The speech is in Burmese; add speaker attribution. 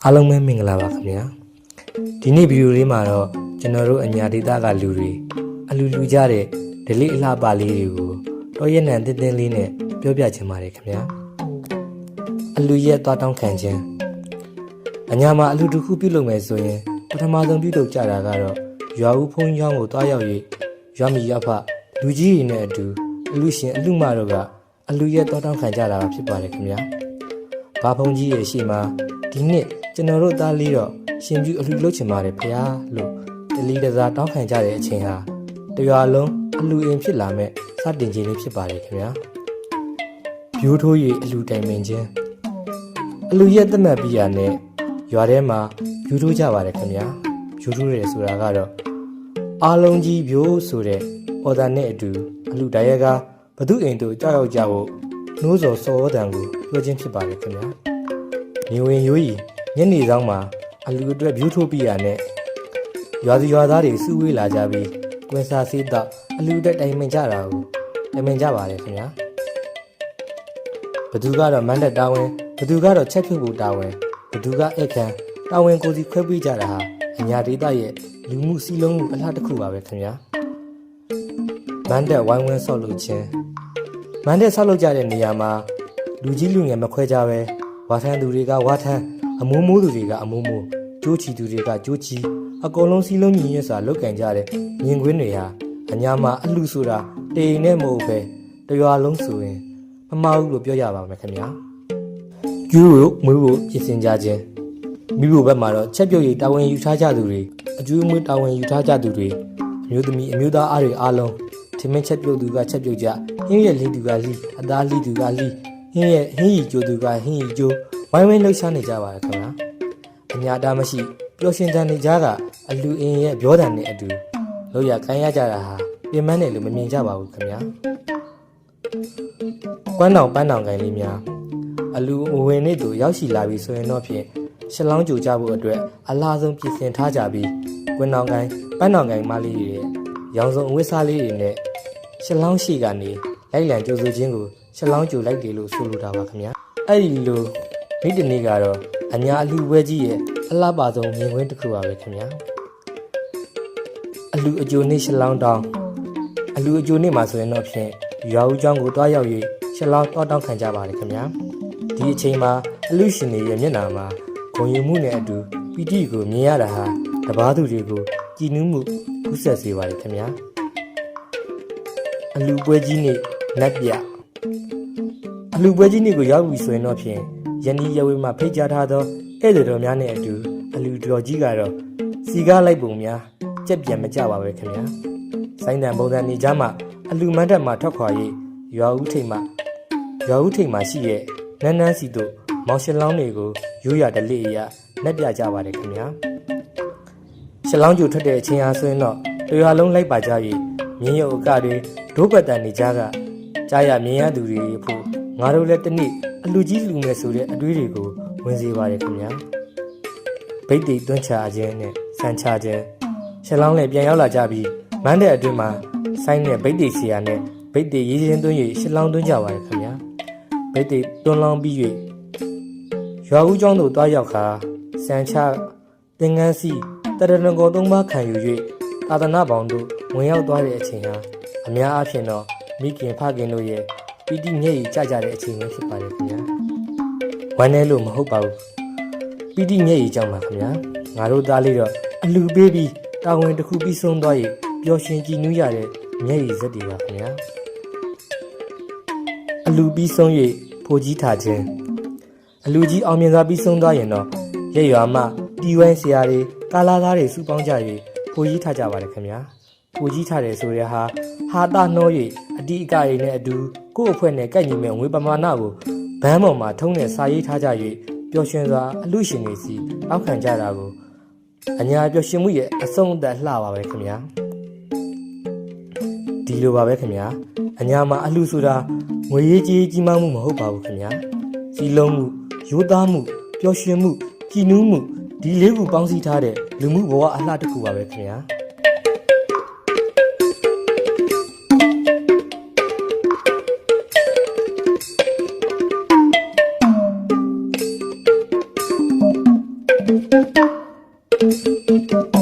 Speaker 1: အားလုံးပဲမင်္ဂလာပါခင်ဗျာဒီနေ့ဗီဒီယိုလေးမှာတော့ကျွန်တော်တို့အညာဒေတာကလူတွေအလူလူကြတဲ့ဒလိအလှပလေးတွေကိုတော့ရက်နံတင်းတင်းလေးနဲ့ပြောပြချင်ပါတယ်ခင်ဗျာအလူရက်သွားတောင်းခံခြင်းအညာမှာအလူတစ်ခုပြုလုပ်မယ်ဆိုရင်ပထမဆုံးပြုလုပ်ကြတာကတော့ရွာဦးဖုန်းကျောင်းကိုတွားရောက်၍ရွာမီရွာဖလူကြီးတွေနဲ့အတူအလူရှင်အလူမတို့ကအလူရက်သွားတောင်းခံကြတာဖြစ်ပါတယ်ခင်ဗျာဘာဖုန်းကြီးရဲ့ရှိမှာဒီနှစ်ကျွန်တော်တို့သားလေးတော့ရှင်ပြူအလှလုပ်ချင်ပါတယ်ဖေ။လို့တလီတစားတောင်းခံကြတဲ့အချိန်ဟာတရွာလုံးအလှအိမ်ဖြစ်လာမဲ့စတင်ခြင်းလေးဖြစ်ပါတယ်ခင်ဗျာ။ပြိုးထိုး၍အလှတိုင်ပင်ခြင်းအလှရက်သက်မှတ်ပြီးရနဲ့ရွာထဲမှာပြိုးထိုးကြပါတယ်ခင်ဗျာ။ပြိုးထိုးတယ်ဆိုတာကတော့အားလုံးကြီးပြိုးဆိုတဲ့အော်ဒါနဲ့အတူအလှတိုင်ရကဘသူအိမ်တို့ကြောက်ရောက်ကြဖို့နှိုးစော်စောတန်ကိုပြောခြင်းဖြစ်ပါတယ်ခင်ဗျာ။နေဝင်ရိုးကြီးညနေဆောင်မှာအလူအတွက်ဗျူးထိုးပြရနဲ့ရွာစီရွာသားတွေစုဝေးလာကြပြီးကွင်းစားစေးတော့အလူအတွက်တိုင်ပင်ကြတာကိုတိုင်ပင်ကြပါတယ်ခင်ဗျာဘသူကတော့မန်းတက်တာဝန်ဘသူကတော့ချက်ဖြုတ်ဖို့တာဝန်ဘသူကဧကန်တာဝန်ကိုစီခွဲပေးကြတာဟာအညာဒေသရဲ့လူမှုစည်းလုံးမှုအလှတစ်ခုပါပဲခင်ဗျာမန်းတက်ဝိုင်းဝန်းဆော့လုပ်ခြင်းမန်းတက်ဆောက်လုပ်ကြတဲ့နေရာမှာလူကြီးလူငယ်မခွဲကြပဲဝါထမ်းသူတွေကဝါထမ်းအမိုးမိုးသူတွေကအမိုးမိုးကျိုးချီသူတွေကကျိုးချီအကုန်လုံးစီးလုံးညီညွတ်စွာလုပ်ကင်ကြတဲ့မြင်ကွင်းတွေဟာအညာမှာအလှဆိုတာတေရင်နဲ့မဟုတ်ပဲတရွာလုံးဆိုရင်မမဟုတ်လို့ပြောရပါမယ်ခင်ဗျာကျူးတို့မွေးဖို့ပြင်ဆင်ကြခြင်းမိဖို့ဘက်မှာတော့ချက်ပြုတ်ရည်တာဝန်ယူထားကြသူတွေအကျိုးမွေးတာဝန်ယူထားကြသူတွေအမျိုးသမီးအမျိုးသားအားတွေအားလုံးထမင်းချက်ပြုတ်သူကချက်ပြုတ်ကြဟင်းရဲ့လီသူကလီအသားလီသူကလီဟင်းရီကျိုးသူကဟင်းရီကျိုးဝိုင်းဝန်းလှုပ်ရှားနေကြပါရဲ့ခင်ဗျာအညာတာမရှိပျော်ရွှင်တန်နေကြကအလူအင်းရဲ့ပြောတန်နဲ့အတူလို့ရခိုင်းရကြတာဟာပြင်ပန်းတယ်လို့မမြင်ကြပါဘူးခင်ဗျာကွမ်းတောင်ပန်းတောင်ကိုင်းလေးများအလူအဝင်နေသူရောက်ရှိလာပြီဆိုရင်တော့ဖြင့်ရှလောင်းကြိုကြဖို့အတွက်အလားဆုံးပြင်ဆင်ထားကြပြီးကွမ်းတောင်ကိုင်းပန်းတောင်ကိုင်းမလေးတွေရဲ့ရောင်စုံအဝတ်စားလေးတွေနဲ့ရှလောင်းရှိကနေလိုက်လံကြိုဆိုခြင်းကိုရှလောင်းကြိုလိုက်တယ်လို့ဆိုလိုတာပါခင်ဗျာအဲ့ဒီလိုနေ့တနေ့ကတော့အညာအလူဝဲကြီးရဲ့အလှပဆုံးမြင်ကွင်းတစ်ခုပါပဲခင်ဗျာအလူအကျိုးနေ့ရှလောင်းတောင်းအလူအကျိုးနေ့မှာဆိုရင်တော့ဖြင့်ရွာဦးကျောင်းကိုတွားရောက်၍ရှလောင်းတောင်းခံကြပါတယ်ခင်ဗျာဒီအချိန်မှာအလူရှင်တွေရဲ့မျက်နှာမှာဂုဏ်ယူမှုနဲ့အတူပီတိကိုမြင်ရတာဟာတပားသူတွေကိုကြည်နူးမှုကူးဆက်စေပါတယ်ခင်ဗျာအလူပွဲကြီးနေ့နတ်ပြအလူပွဲကြီးနေ့ကိုရောက်ပြီဆိုရင်တော့ဖြင့်ယနေ့ရဝေးမှာဖိတ်ကြားထားသောဧည့်သည်တော်များနဲ့အတူအလူတော်ကြီးကတော့စီကားလိုက်ပုံများကြက်ပြန်မကြပါပဲခင်ဗျာစိုင်းတန်ပုံစံနေကြမှာအလူမန်းတက်မှာထွက်ခွာ၍ရွာဦးထိပ်မှာရှိရဲ့နန်းနန်းစီတို့မောင်ရှလောင်းတွေကိုရိုးရဒလိအရနှက်ပြကြပါတယ်ခင်ဗျာရှလောင်းကျူထွက်တဲ့အချိန်အားဆိုရင်တော့တရွာလုံးလိုက်ပါကြ၍မြင်းရုပ်အကတွေဒိုးပတ်တန်နေကြကကြားရမြင်ရသူတွေဖို့ငါတို့လည်းတနေ့အလူကြီးလူငယ်ဆိုတဲ့အတွေးတွေကိုဝင်စေပါတယ်ခင်ဗျာဗိတ်တိတ်တွန်းချခြင်းနဲ့ဆန်ချခြင်းရှလောင်းလည်းပြန်ရောက်လာကြပြီးမန်းတဲ့အတွင်းမှာဆိုင်းနဲ့ဗိတ်တိတ်ဆရာနဲ့ဗိတ်တိတ်ရေးချင်းသွင်း၍ရှလောင်းသွင်းကြပါတယ်ခင်ဗျာဗိတ်တိတ်တွန်းလောင်းပြီး၍ရွာဦးကျောင်းသို့တွားရောက်ခါဆန်ချသင်္ကန်းစီတရဏဂေါသုံးပါးခံယူ၍သာသနာပေါင်းတို့ဝင်ရောက်သွားတဲ့အချိန်ဟာအများအားဖြင့်တော့မိခင်ဖခင်တို့ရဲ့ပီတိမျက်ရည်ကျကြတဲ့အချိန်ပဲဖြစ်ပါတယ်ခင်ဗျာဝမ်းနည်းလို့မဟုတ်ပါဘူးပီတိမျက်ရည်ကြောင့်ပါခင်ဗျာငါတို့သားလေးတော့အလူပေးပြီးတာဝန်တစ်ခုပြီးဆုံးသွားရင်ပျော်ရွှင်ကြည်နူးရတဲ့မျက်ရည်စက်တွေပါခင်ဗျာအလူပြီးဆုံး၍ဖိုကြီးထားခြင်းအလူကြီးအောင်မြင်စွာပြီးဆုံးသွားရင်တော့ရက်ရွာမှတီဝိုင်းဆရာတွေကာလာသားတွေစုပေါင်းကြ၍ဖိုကြီးထားကြပါတယ်ခင်ဗျာဖိုကြီးထားတယ်ဆိုရဟာတာနှော၍အတီးအကရိနဲ့အတူကိုယ့်အဖွဲ့နဲ့ကိုက်ညီမဲ့ငွေပမာဏကိုဘန်းပေါ်မှာထုံးနဲ့စာရေးထားကြ၍ပျော်ရွှင်စွာအလူရှင်တွေစီအောက်ခံကြတာကိုအညာပျော်ရွှင်မှုရဲ့အဆုံးအသက်လှပါပဲခင်ဗျာဒီလိုပါပဲခင်ဗျာအညာမှာအလူဆိုတာငွေရေးကြေးကြီးမားမှုမဟုတ်ပါဘူးခင်ဗျာစီလုံးမှုရိုးသားမှုပျော်ရွှင်မှုကြည်နူးမှုဒီလေးခုပေါင်းစည်းထားတဲ့လူမှုဘဝအလှတစ်ခုပါပဲခင်ဗျာ ။